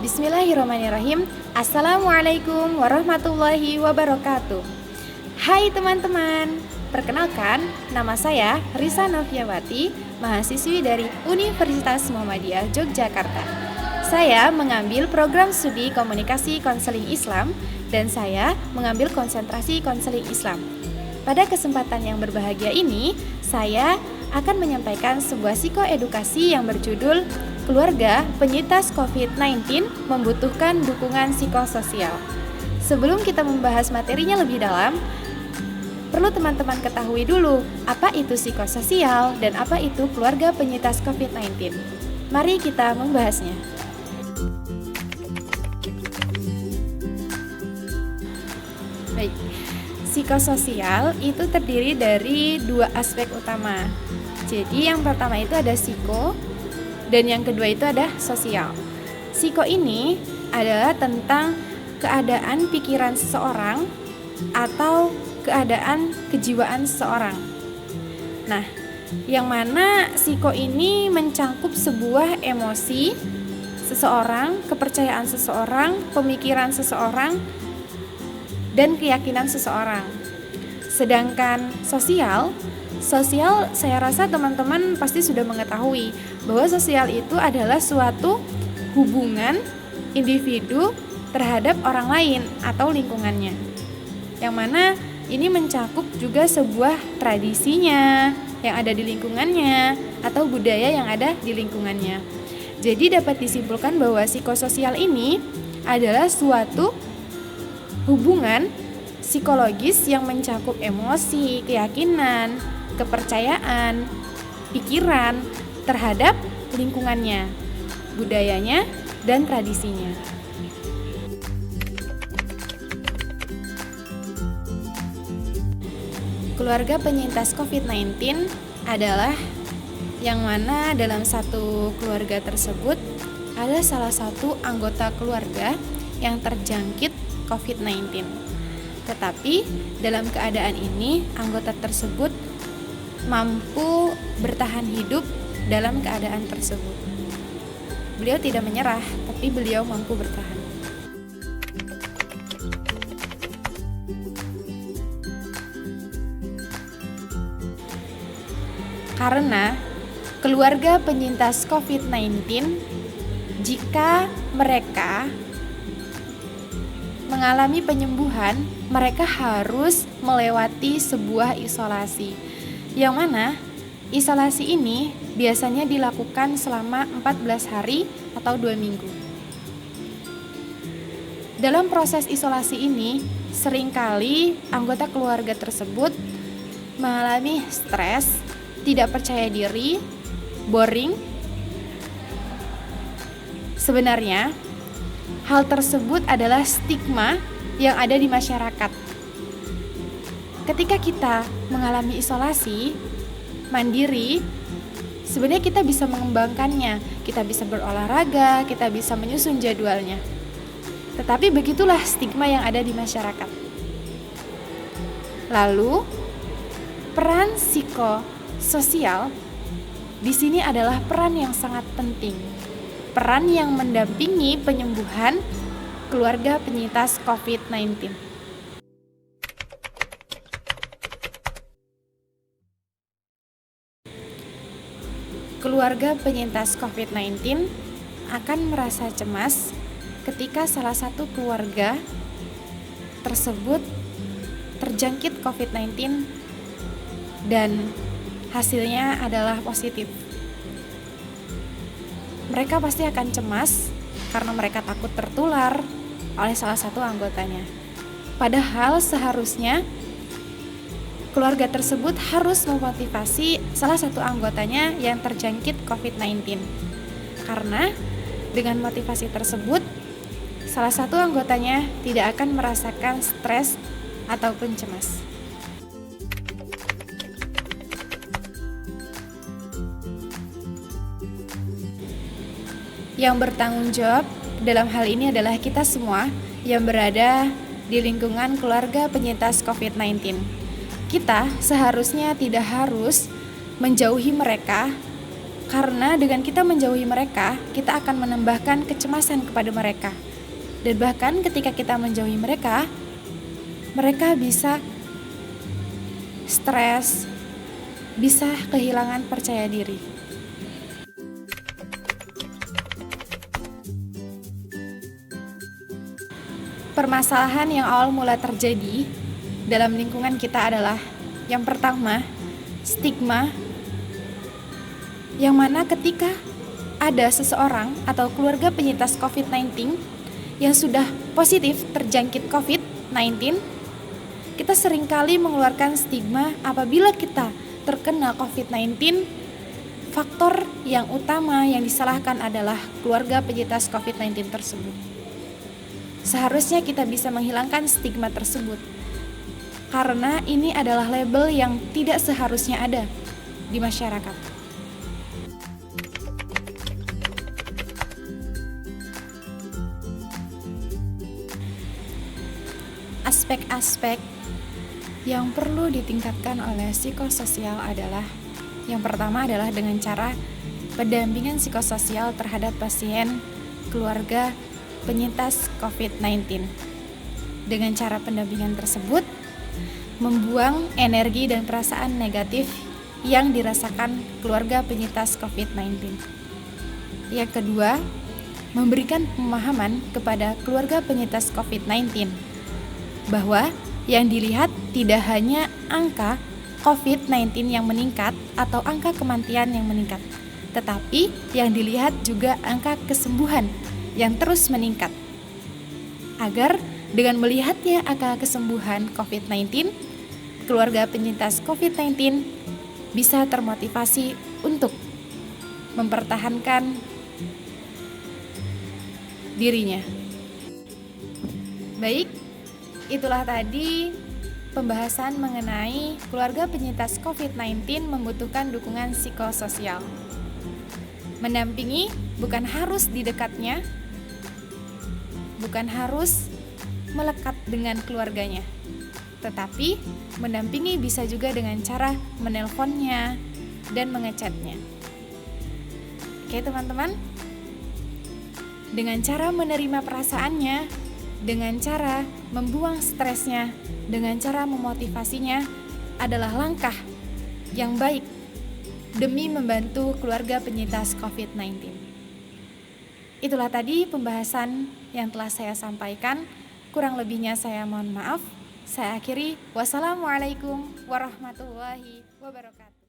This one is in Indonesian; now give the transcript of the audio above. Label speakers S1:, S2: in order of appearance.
S1: Bismillahirrahmanirrahim. Assalamualaikum warahmatullahi wabarakatuh. Hai teman-teman, perkenalkan nama saya Risa Noviawati, mahasiswi dari Universitas Muhammadiyah Yogyakarta. Saya mengambil program studi komunikasi konseling Islam dan saya mengambil konsentrasi konseling Islam. Pada kesempatan yang berbahagia ini, saya akan menyampaikan sebuah psikoedukasi yang berjudul Keluarga Penyintas COVID-19 Membutuhkan Dukungan Psikososial. Sebelum kita membahas materinya lebih dalam, perlu teman-teman ketahui dulu apa itu psikososial dan apa itu keluarga penyintas COVID-19. Mari kita membahasnya. Baik, psikososial itu terdiri dari dua aspek utama. Jadi yang pertama itu ada psiko, dan yang kedua itu ada sosial. Psiko ini adalah tentang keadaan pikiran seseorang atau keadaan kejiwaan seseorang. Nah, yang mana psiko ini mencangkup sebuah emosi seseorang, kepercayaan seseorang, pemikiran seseorang, dan keyakinan seseorang. Sedangkan sosial saya rasa teman-teman pasti sudah mengetahui bahwa sosial itu adalah suatu hubungan individu terhadap orang lain atau lingkungannya, yang mana ini mencakup juga sebuah tradisinya yang ada di lingkungannya atau budaya yang ada di lingkungannya. Jadi dapat disimpulkan bahwa psikososial ini adalah suatu hubungan psikologis yang mencakup emosi, keyakinan, kepercayaan, pikiran terhadap lingkungannya, budayanya, dan tradisinya. Keluarga penyintas COVID-19 adalah yang mana dalam satu keluarga tersebut ada salah satu anggota keluarga yang terjangkit COVID-19. Tetapi dalam keadaan ini anggota tersebut mampu bertahan hidup dalam keadaan tersebut. Beliau tidak menyerah, tapi beliau mampu bertahan. Karena keluarga penyintas COVID-19, jika mereka mengalami penyembuhan, mereka harus melewati sebuah isolasi. Yang mana isolasi ini biasanya dilakukan selama 14 hari atau 2 minggu. Dalam proses isolasi ini, seringkali anggota keluarga tersebut mengalami stres, tidak percaya diri, boring. Sebenarnya, hal tersebut adalah stigma yang ada di masyarakat. Ketika kita mengalami isolasi mandiri, sebenarnya kita bisa mengembangkannya, kita bisa berolahraga, kita bisa menyusun jadwalnya. Tetapi begitulah stigma yang ada di masyarakat. Lalu, peran psikososial di sini adalah peran yang sangat penting. Peran yang mendampingi penyembuhan keluarga penyintas COVID-19. Keluarga penyintas COVID-19 akan merasa cemas ketika salah satu keluarga tersebut terjangkit COVID-19 dan hasilnya adalah positif. Mereka pasti akan cemas karena mereka takut tertular oleh salah satu anggotanya. Padahal seharusnya keluarga tersebut harus memotivasi salah satu anggotanya yang terjangkit COVID-19. Karena dengan motivasi tersebut, salah satu anggotanya tidak akan merasakan stres ataupun cemas. Yang bertanggung jawab dalam hal ini adalah kita semua yang berada di lingkungan keluarga penyintas COVID-19. Kita seharusnya tidak harus menjauhi mereka Karena dengan kita menjauhi mereka, kita akan menambahkan kecemasan kepada mereka. Dan bahkan ketika kita menjauhi mereka, mereka bisa stres, bisa kehilangan percaya diri. Permasalahan yang awal mula terjadi dalam lingkungan kita adalah yang pertama, stigma, yang mana ketika ada seseorang atau keluarga penyintas COVID-19 yang sudah positif terjangkit COVID-19, kita seringkali mengeluarkan stigma apabila kita terkena COVID-19. Faktor yang utama yang disalahkan adalah keluarga penyintas COVID-19 tersebut. Seharusnya kita bisa menghilangkan stigma tersebut, karena ini adalah label yang tidak seharusnya ada di masyarakat. Aspek-aspek yang perlu ditingkatkan oleh psikososial adalah, yang pertama adalah dengan cara pendampingan psikososial terhadap pasien keluarga penyintas COVID-19. Dengan cara pendampingan tersebut, membuang energi dan perasaan negatif yang dirasakan keluarga penyintas COVID-19. Yang kedua, memberikan pemahaman kepada keluarga penyintas COVID-19 bahwa yang dilihat tidak hanya angka COVID-19 yang meningkat atau angka kematian yang meningkat, tetapi yang dilihat juga angka kesembuhan yang terus meningkat. Agar dengan melihatnya angka kesembuhan COVID-19, keluarga penyintas COVID-19 bisa termotivasi untuk mempertahankan dirinya. Baik, itulah tadi pembahasan mengenai keluarga penyintas COVID-19 membutuhkan dukungan psikososial. Mendampingi bukan harus di dekatnya, bukan harus melekat dengan keluarganya, tetapi mendampingi bisa juga dengan cara menelponnya dan mengechatnya. Oke teman-teman, dengan cara menerima perasaannya, dengan cara membuang stresnya, dengan cara memotivasinya adalah langkah yang baik demi membantu keluarga penyintas COVID-19. Itulah tadi pembahasan yang telah saya sampaikan. Kurang lebihnya saya mohon maaf. Saya akhiri. Wassalamualaikum warahmatullahi wabarakatuh.